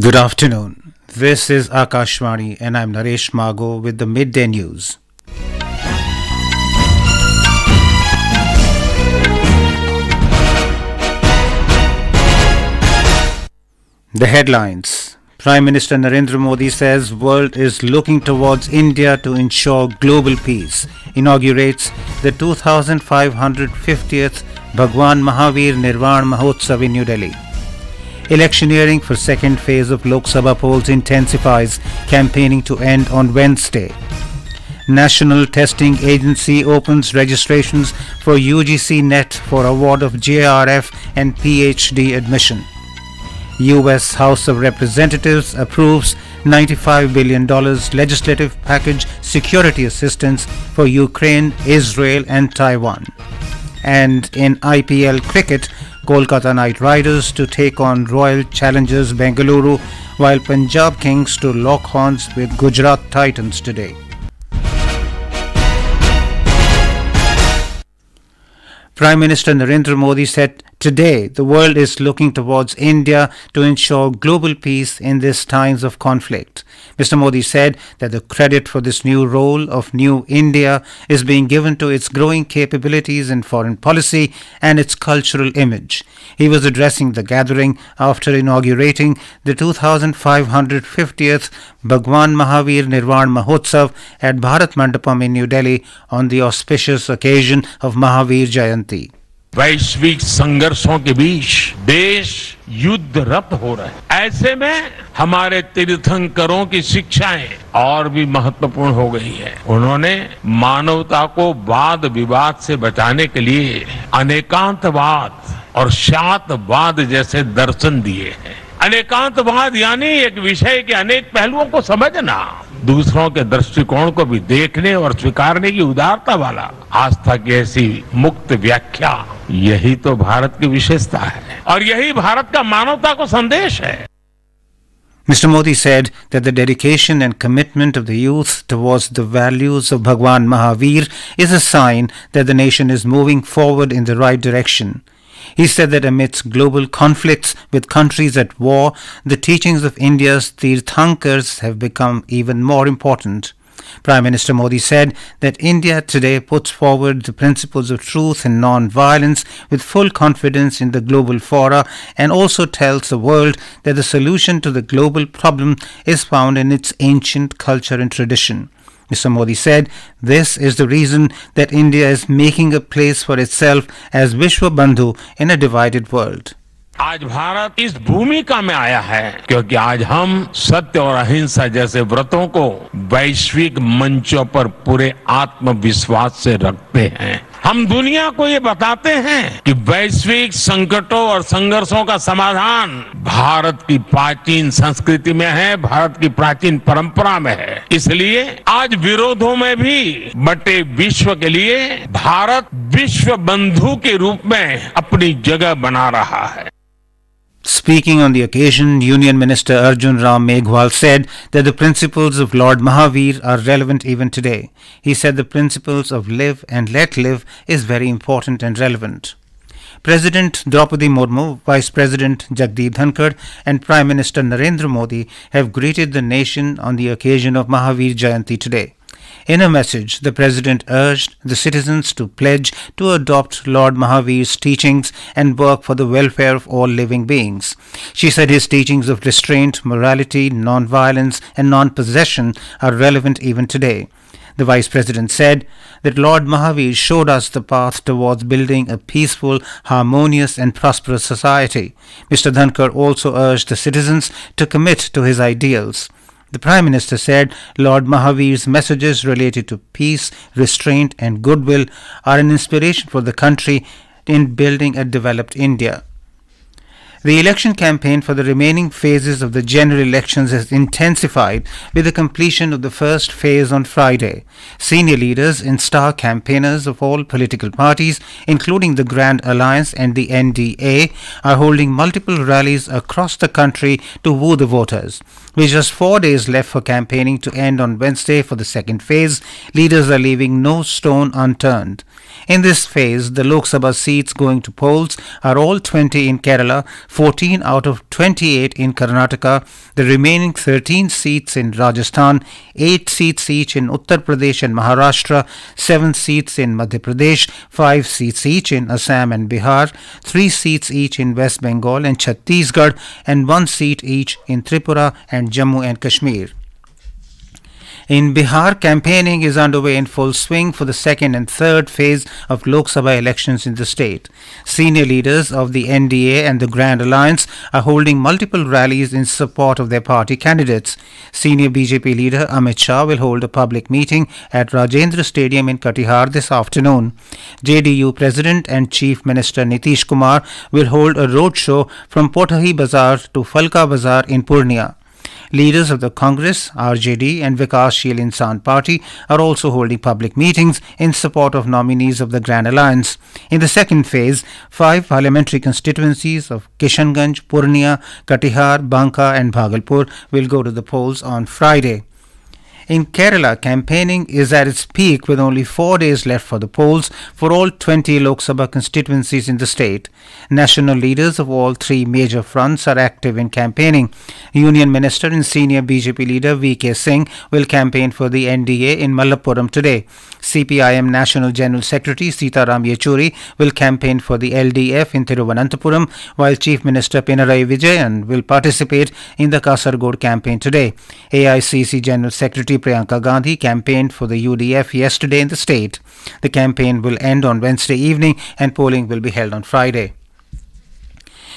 Good afternoon. This is Akashvani and I'm Naresh Mago with the Midday News. The headlines. Prime Minister Narendra Modi says world is looking towards India to ensure global peace. Inaugurates the 2550th Bhagwan Mahaveer Nirvan Mahotsav in New Delhi. Electioneering for second phase of Lok Sabha polls intensifies, campaigning to end on Wednesday. National Testing Agency opens registrations for UGC-NET for award of JRF and Ph D admission. US House of Representatives approves $95 billion legislative package security assistance for Ukraine, Israel and Taiwan. And in IPL Cricket, Kolkata Knight Riders to take on Royal Challengers Bengaluru, while Punjab Kings to lock horns with Gujarat Titans today. Prime Minister Narendra Modi said today the world is looking towards India to ensure global peace in these times of conflict. Mr. Modi said that the credit for this new role of New India is being given to its growing capabilities in foreign policy and its cultural image. He was addressing the gathering after inaugurating the 2550th Bhagwan Mahaveer Nirvan Mahotsav at Bharat Mandapam in New Delhi on the auspicious occasion of Mahavir Janti. वैश्विक संघर्षों के बीच देश युद्धरत हो रहे हैं। ऐसे में हमारे तीर्थंकरों की शिक्षाएं और भी महत्वपूर्ण हो गई है। उन्होंने मानवता को वाद विवाद से बचाने के लिए अनेकांतवाद और शातवाद जैसे दर्शन दिए हैं। अनेकांतवाद यानी एक विषय के अनेक पहलुओं को समझना, दूसरों के दृष्टिकोण को भी देखने और स्वीकारने की उदारता वाला आस्था की ऐसी मुक्त व्याख्या, यही तो भारत की विशेषता है और यही भारत का मानवता को संदेश है। Mr. Modi said that the dedication and commitment of the youth towards the values of Bhagwan Mahaveer is a sign that the nation is moving forward in the right direction. He said that amidst global conflicts with countries at war, the teachings of India's Tirthankars have become even more important. Prime Minister Modi said that India today puts forward the principles of truth and non-violence with full confidence in the global fora and also tells the world that the solution to the global problem is found in its ancient culture and tradition. Mr. Modi said this is the reason that India is making a place for itself as Vishwa Bandhu in a divided world. आज भारत इस भूमिका में आया है क्योंकि आज हम सत्य और अहिंसा जैसे व्रतों को वैश्विक मंचों पर पूरे आत्मविश्वास से रखते हैं। हम दुनिया को ये बताते हैं कि वैश्विक संकटों और संघर्षों का समाधान भारत की प्राचीन संस्कृति में है, भारत की प्राचीन परंपरा में है। इसलिए आज विरोधों में भी बटे विश्व के लिए भारत विश्व बंधु के रूप में अपनी जगह बना रहा है। Speaking on the occasion, Union Minister Arjun Meghwal said that the principles of Lord Mahavir are relevant even today. He said the principles of live and let live is very important and relevant. President Draupadi Murmu, Vice President Jagdeep Dhankar and Prime Minister Narendra Modi have greeted the nation on the occasion of Mahavir Jayanti today. In a message, the President urged the citizens to pledge to adopt Lord Mahavir's teachings and work for the welfare of all living beings. She said his teachings of restraint, morality, non-violence and non-possession are relevant even today. The Vice President said that Lord Mahavir showed us the path towards building a peaceful, harmonious and prosperous society. Mr. Dhankar also urged the citizens to commit to his ideals. The Prime Minister said Lord Mahavir's messages related to peace, restraint and goodwill are an inspiration for the country in building a developed India. The election campaign for the remaining phases of the general elections has intensified with the completion of the first phase on Friday. Senior leaders and star campaigners of all political parties, including the Grand Alliance and the NDA, are holding multiple rallies across the country to woo the voters. With just 4 days left for campaigning to end on Wednesday for the second phase, leaders are leaving no stone unturned. In this phase, the Lok Sabha seats going to polls are all 20 in Kerala, 14 out of 28 in Karnataka, the remaining 13 seats in Rajasthan, 8 seats each in Uttar Pradesh and Maharashtra, 7 seats in Madhya Pradesh, 5 seats each in Assam and Bihar, 3 seats each in West Bengal and Chhattisgarh, and 1 seat each in Tripura and Jammu and Kashmir. In Bihar, campaigning is underway in full swing for the second and third phase of Lok Sabha elections in the state. Senior leaders of the NDA and the Grand Alliance are holding multiple rallies in support of their party candidates. Senior BJP leader Amit Shah will hold a public meeting at Rajendra Stadium in Katihar this afternoon. JDU President and Chief Minister Nitish Kumar will hold a roadshow from Potahi Bazar to Falka Bazar in Purnia. Leaders of the Congress, RJD and Vikashsheel Insan Party are also holding public meetings in support of nominees of the Grand Alliance. In the second phase, 5 parliamentary constituencies of Kishanganj, Purnia, Katihar, Banka and Bhagalpur will go to the polls on Friday. In Kerala, campaigning is at its peak with only 4 days left for the polls for all 20 Lok Sabha constituencies in the state. National leaders of all 3 major fronts are active in campaigning. Union Minister and senior BJP leader VK Singh will campaign for the NDA in Malappuram today. CPIM National General Secretary Sitaram Yechuri will campaign for the LDF in Thiruvananthapuram, while Chief Minister Pinarayi Vijayan will participate in the Kasaragod campaign today. AICC General Secretary Priyanka Gandhi campaigned for the UDF yesterday in the state. The campaign will end on Wednesday evening and polling will be held on Friday.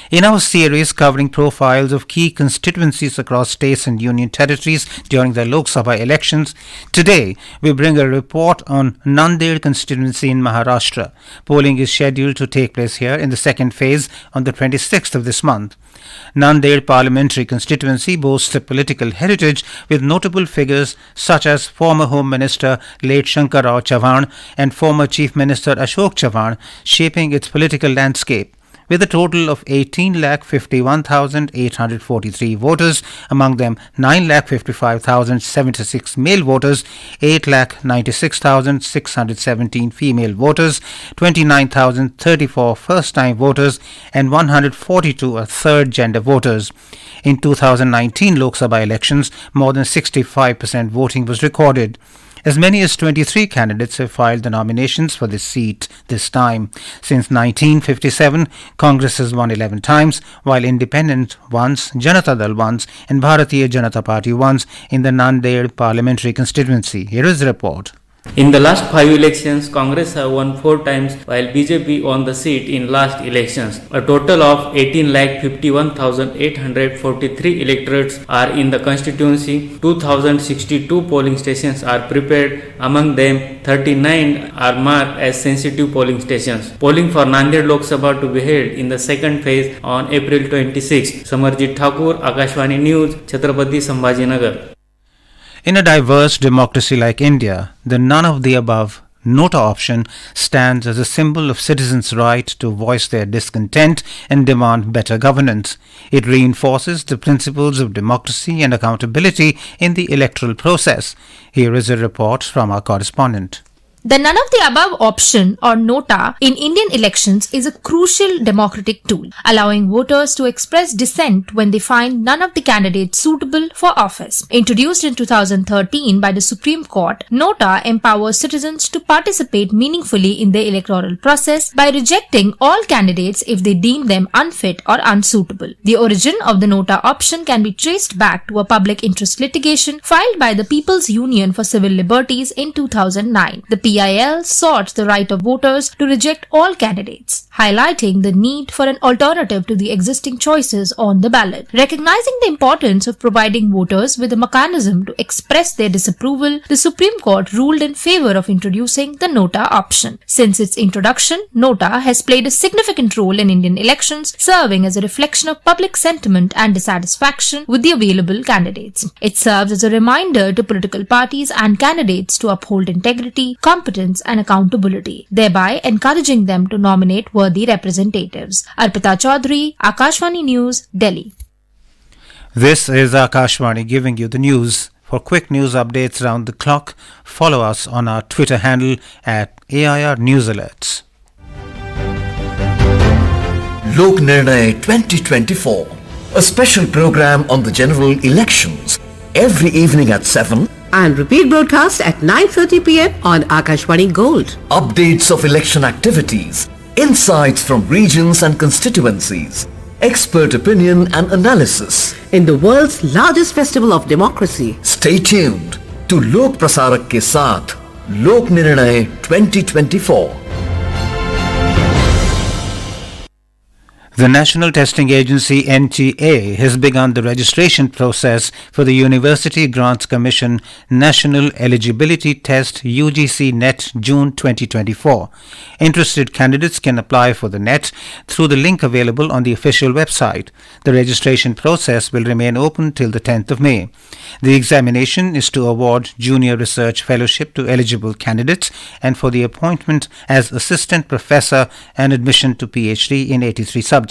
In our series covering profiles of key constituencies across states and union territories during the Lok Sabha elections, today we bring a report on Nanded constituency in Maharashtra. Polling is scheduled to take place here in the second phase on the 26th of this month. Nanded parliamentary constituency boasts a political heritage with notable figures such as former Home Minister late Shankar Rao Chavan and former Chief Minister Ashok Chavan shaping its political landscape. With a total of 18,51,843 voters, among them 9,55,076 male voters, 8,96,617 female voters, 29,034 first-time voters, and 142 are third-gender voters. In 2019 Lok Sabha elections, more than 65% voting was recorded. As many as 23 candidates have filed the nominations for this seat this time. Since 1957, Congress has won 11 times, while Independent once, Janata Dal once, and Bharatiya Janata Party once in the Nanded parliamentary constituency. Here is the report. In the last 5 elections, Congress have won 4 times while BJP won the seat in last elections. A total of 18,51,843 electorates are in the constituency. 2,062 polling stations are prepared. Among them, 39 are marked as sensitive polling stations. Polling for Nanded Lok Sabha to be held in the second phase on April 26. Samarjit Thakur, Akashvani News, Chhatrapati Sambhajinagar. In a diverse democracy like India, the none of the above Nota Option stands as a symbol of citizens' right to voice their discontent and demand better governance. It reinforces the principles of democracy and accountability in the electoral process. Here is a report from our correspondent. The none of the above option or nota in Indian elections is a crucial democratic tool, allowing voters to express dissent when they find none of the candidates suitable for office. Introduced in 2013 by the Supreme Court, nota empowers citizens to participate meaningfully in the electoral process by rejecting all candidates if they deem them unfit or unsuitable. The origin of the nota option can be traced back to a public interest litigation filed by the People's Union for Civil Liberties in 2009. The PIL sought the right of voters to reject all candidates, highlighting the need for an alternative to the existing choices on the ballot. Recognizing the importance of providing voters with a mechanism to express their disapproval, the Supreme Court ruled in favor of introducing the nota option. Since its introduction, nota has played a significant role in Indian elections, serving as a reflection of public sentiment and dissatisfaction with the available candidates. It serves as a reminder to political parties and candidates to uphold integrity, competence and accountability, thereby encouraging them to nominate worthy representatives. Arpita Chaudhary, Akashvani News, Delhi. This is Akashvani giving you the news. For quick news updates round the clock, follow us on our Twitter handle at AIR News Alerts. Lok Nirnay 2024, a special program on the general elections, every evening at 7 and repeat broadcast at 9:30 p.m. on Akashvani Gold. Updates of election activities, insights from regions and constituencies, expert opinion and analysis. In the world's largest festival of democracy. Stay tuned to Lok Prasarak ke saath, Lok Nirnay 2024. The National Testing Agency NTA has begun the registration process for the University Grants Commission National Eligibility Test UGC-NET June 2024. Interested candidates can apply for the NET through the link available on the official website. The registration process will remain open till the 10th of May. The examination is to award Junior Research Fellowship to eligible candidates and for the appointment as Assistant Professor and admission to PhD in 83 subjects.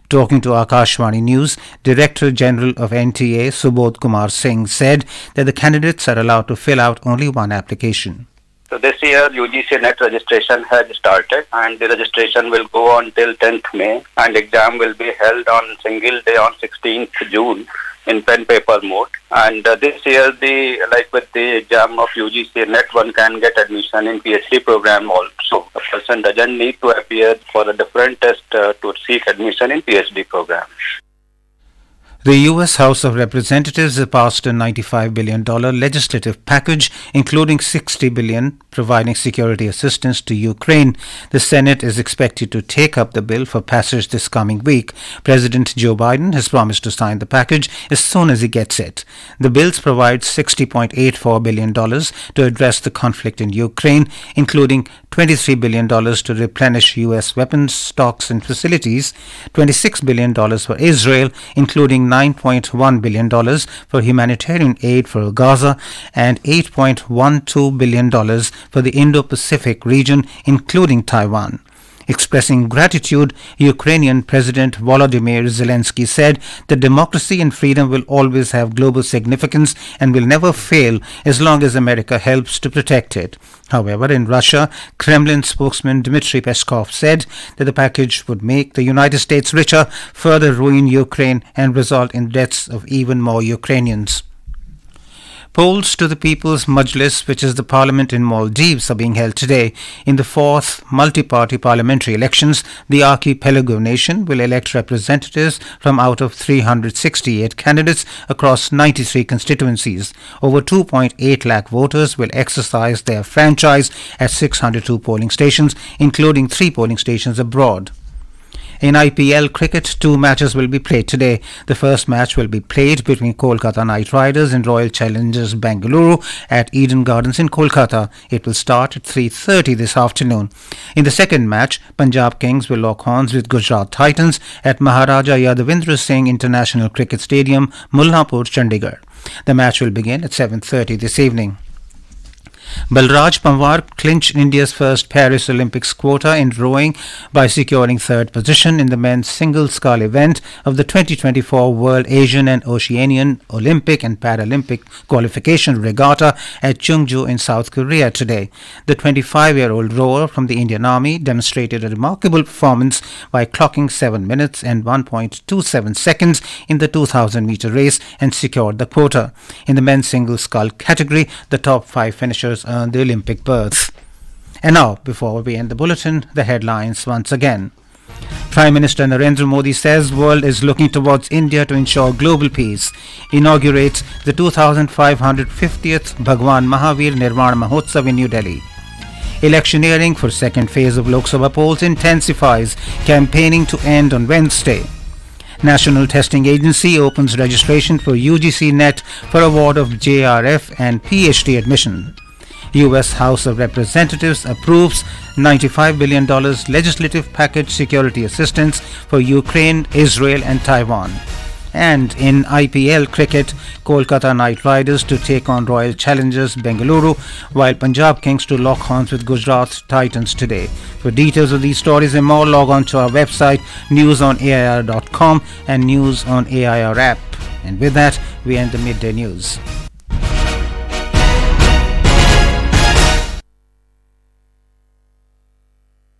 Talking to Akashvani News, Director General of NTA Subodh Kumar Singh said that the candidates are allowed to fill out only one application. So this year UGC-NET registration has started and the registration will go on till 10th May and exam will be held on single day on 16th June in pen paper mode. And this year, with the exam of UGC-NET, one can get admission in PhD program also. A person doesn't need to appear for a different test to seek admission in PhD program. The U.S. House of Representatives has passed a $95 billion legislative package, including $60 billion providing security assistance to Ukraine. The Senate is expected to take up the bill for passage this coming week. President Joe Biden has promised to sign the package as soon as he gets it. The bills provide $60.84 billion to address the conflict in Ukraine, including $23 billion to replenish U.S. weapons stocks and facilities, $26 billion for Israel, including $9.1 billion for humanitarian aid for Gaza and $8.12 billion for the Indo-Pacific region, including Taiwan. Expressing gratitude, Ukrainian President Volodymyr Zelensky said that democracy and freedom will always have global significance and will never fail as long as America helps to protect it. However, in Russia, Kremlin spokesman Dmitry Peskov said that the package would make the United States richer, further ruin Ukraine, and result in deaths of even more Ukrainians. Polls to the People's Majlis, which is the parliament in Maldives, are being held today. In the fourth multi-party parliamentary elections, the archipelago nation will elect representatives from out of 368 candidates across 93 constituencies. Over 2.8 lakh voters will exercise their franchise at 602 polling stations, including 3 polling stations abroad. In IPL Cricket, 2 matches will be played today. The first match will be played between Kolkata Knight Riders and Royal Challengers Bengaluru at Eden Gardens in Kolkata. It will start at 3:30 this afternoon. In the second match, Punjab Kings will lock horns with Gujarat Titans at Maharaja Yadavendra Singh International Cricket Stadium, Mullapur, Chandigarh. The match will begin at 7:30 this evening. Balraj Pamwar clinched India's first Paris Olympics quota in rowing by securing third position in the men's single scull event of the 2024 World Asian and Oceanian Olympic and Paralympic qualification regatta at Chungju in South Korea today. The 25-year-old rower from the Indian Army demonstrated a remarkable performance by clocking 7 minutes and 1.27 seconds in the 2,000-meter race and secured the quota. In the men's single scull category, the top 5 finishers earned the Olympic berth. And now, before we end the bulletin, the headlines once again. Prime Minister Narendra Modi says world is looking towards India to ensure global peace. Inaugurates the 2550th Bhagwan Mahaveer Nirvan Mahotsav in New Delhi. Electioneering for second phase of Lok Sabha polls intensifies. Campaigning to end on Wednesday. National Testing Agency opens registration for UGC-NET for award of JRF and Ph D admission. U.S. House of Representatives approves $95 billion legislative package security assistance for Ukraine, Israel and Taiwan. And in IPL Cricket, Kolkata Knight Riders to take on Royal Challengers Bengaluru, while Punjab Kings to lock horns with Gujarat Titans today. For details of these stories and more, log on to our website newsonair.com and News on AIR app. And with that, we end the midday news.